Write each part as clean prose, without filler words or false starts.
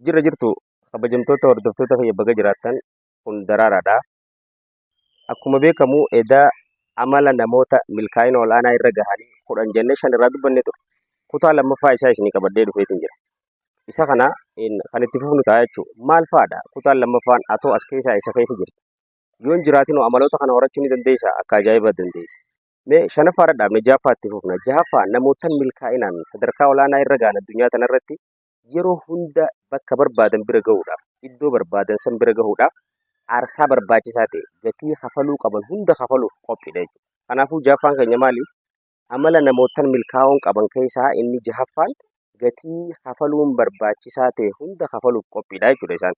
Jirtu kabajamtoota hordoftoota fayya baga jiraattan kun daraaraadha. Akkuma beekamu edaa amala namoota milkaa'ina olaanaa irra gahanii 10 jennee 5 irraa dubbanne ture. Kutaa lammaffaa isaa isinii qabadhee dhufeetiin jira. Isa kana kan itti fufnu ta'a jechuudha. Maal fa'aadha? Kutaan lammaffaan atoo as keessaa isa keessa jirti. Yoon jiraatinoo amaloota kana horachuu ni dandeessa, akka ajaa'iba dandeessa. Mee shanaffaadha dhaabne ja'affaa itti fufna. Ja'affaa namootaan milkaa'inaan sadarkaa olaanaa irra gahan addunyaa kanarratti yeroo hunda bakka barbaadan bira gahuudhaaf, iddoo barbaadan san bira gahuudhaaf aarsaa barbaachisaa ta'e gatii kafaluu qaban hunda kafaluuf qophiidha jechuudha. Kanaafuu ja'affaan keenya maali? Amala namootaan milkaa'oon qaban keessaa inni ja'affaan gatii kafaluun barbaachisaa ta'e hunda kafaluuf qophiidha jechuudha isaan.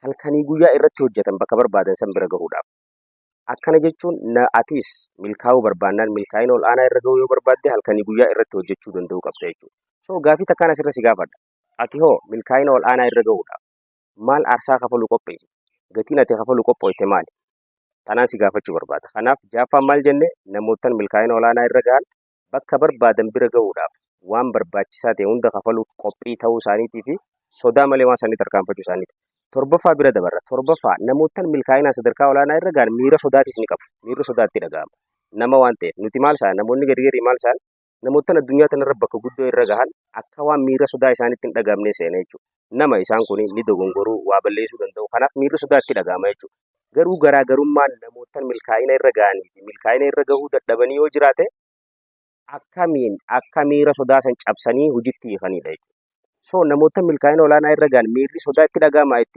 Halkanii guyyaa irratti hojjetan bakka barbaadan san bira gahuudhaaf. Akkana jechuun atis milkaa'uu barbaannaan milkaa'ina ol'aanaa irra gahuu yoo barbaadde halkanii guyyaa irratti hojjechuu danda'uu qabda jechuudha. So gaafii takkaan asirra si gaafadha. Ati hoo milkaa'ina ol'aanaa irra gahuudhaaf maal aarsaa kafaluu qopheesse? Gatiin ati kafaluu qophooyte maali? Tanaan si gaafachuu barbaada. Kanaaf ja'affaan maal jenne namootaan milkaa'ina ol'aanaa irra gahan bakka barbaadan bira gahuudhaaf waan barbaachisaa ta'e hunda kafaluuf qophii ta'uu isaaniitii fi sodaa malee waan isaanii tarkaanfachuu isaaniiti. Torbaffaa bira dabarra. Torbaffaa namootaan milkaa'inaa sadarkaa olaanaa irra gahan miira sodaatis ni qabu. Miirri sodaatti dhaga'ama. Nama waan ta'eef nuti maal isaan namoonni gadi maal isaan namootaan addunyaa kanarra bakka guddoo irra gahan akka waan miira sodaa isaanitti hin dhagaamne seena jechuudha. Nama isaan kun ni dogongoruu waa balleessuu danda'u. Kanaaf miirri sodaatti dhaga'ama jechuudha. Garuu garaagarummaan namootaan milkaa'ina irra gahanii fi milkaa'ina irra gahuu dadhabanii yoo jiraate akkamiin akka miira sodaa san cabsanii hojiitti hiikanidha jechuudha. So namoota milkaa'ina olaanaa irra gahan miirri sodaa itti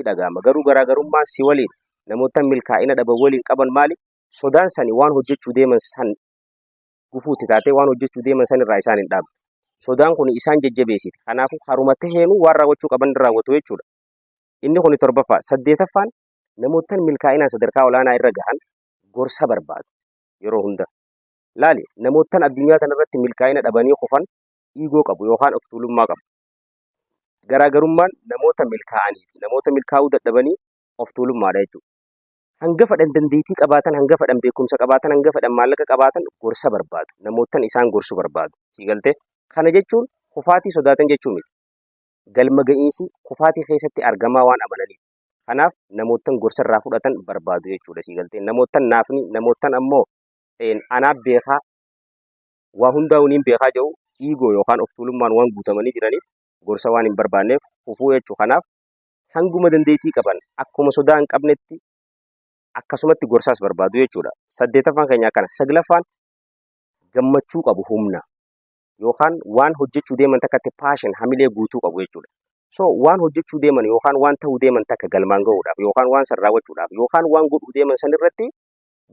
dhaga'ama. Garuu garaagarummaan si waliin namoota milkaa'ina dhaban waliin qaban maali? Sodaan sani waan hojjechuu deeman san gufuutti taatee waan hojjechuu deeman san irraa isaan hin dhaabdu. Sodaan kun isaan jajjabeessiti. Kanaafuu haruma taheenuu waan raawwachuu qaban raawwatu jechuudha. Inni kun torbaffaa. Saddeetaffaan namoota milkaa'inaan sadarkaa olaanaa irra gahan gorsa barbaadu yeroo hunda. Laali namoota addunyaa kanarratti milkaa'ina dhabanii kufan dhiigoo qabu yookaan of tuulummaa qabu. Garaagarummaan namoota milkaa'anii fi namoota milkaa'uu dadhabanii of tuulummaadha jechuudha. Hanga fedhan dandeettii qabaatan, hanga fedhan beekumsa qabaatan, hanga fedhan maallaqa qabaatan gorsa barbaadu. Namootaan isaan gorsu barbaadu. Siigaltee kana jechuun kufaatii sodaatan jechuu miti. Galma ga'iinsi kufaatii keessatti argamaa waan amananiif. Kanaaf namootaan gorsa irraa fudhatan barbaadu jechuudha. Siigaltee namootaan naafni namootaan ammoo anaaf beekaa waa hundaa uniin beekaa jiru dhiigoo yookaan of tuulummaan waan guutamanii jiraniif gorsa waan hin barbaanneef kufuu jechuu. Kanaaf hanguma dandeettii qaban akkuma sodaa hin qabnetti akkasumatti gorsaas barbaadu jechuudha. Saddeetaffaan keenyaa kana. Saglaffaan gammachuu qabu humna yookaan waan hojjechuu deeman takkatti paashin hamilee guutuu qabu jechuudha. So waan hojjechuu deeman yookaan waan ta'uu deeman takka galmaan gahuudhaaf yookaan waan san raawwachuudhaaf yookaan waan godhuu deeman san irratti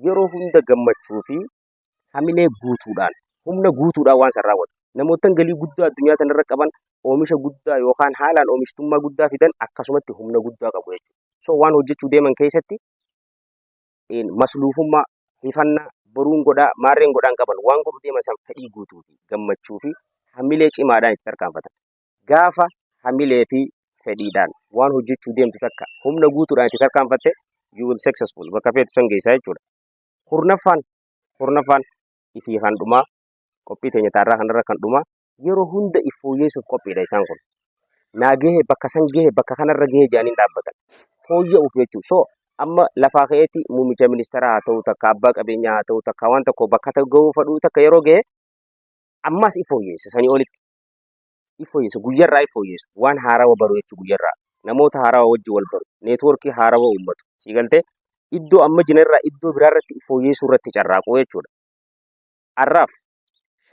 yeroo hunda gammachuu fi hamilee guutuudhaan humna guutuudhaan waan san raawwatu. Namootaan galii guddaa addunyaa kanarra qaban oomisha guddaa yookaan haalaan oomishtummaa guddaa fidan akkasumatti humna guddaa qabu jechuudha. So waan hojjechuu deeman keessatti masluufummaa, hifannaa, boruun godhaa, maarreen godhaan qaban waan godhuu deeman san fedhii guutuu fi gammachuu fi hamilee cimaadhaan itti tarkaanfatan. Gaafa hamilee fi fedhiidhaan waan hojjechuu deemtu takka humna guutuudhaan itti tarkaanfatte you will successful bakka feetu san geessaa jechuudha. Kurnaffaan ifii kan dhumaa qophii teenya taarraa kanarra kan dhumaa yeroo hunda if fooyyeessuuf qophiidha isaan kun. Naa gahe bakka san gahe bakka kanarra gahe jedhanii dhaabbatan. Fooyya'uuf jechuudha. So amma lafaa ka'eetti muummicha ministeeraa haa ta'u takka abbaa qabeenyaa haa ta'u takka waan tokko bakka gahuu fadhuu takka yeroo gahe ammas if fooyyeessa sanii olitti. If fooyyeessa guyyarraa if fooyyeessu waan haarawaa baru jechuudha guyyarraa. Namoota haarawaa wajjin wal baru. Neetwoorkii haarawaa uummatu. Siigaltee iddoo amma jinarraa iddoo biraarratti if fooyyeessuu irratti carraaquu jechuudha. Har'aaf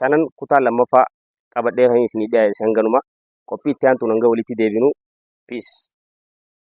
5 kutaa lammaffaa qabadhee kan isinii dhiyaate hanganuma qophii itti aantuun hanga walitti deebinu. Peace.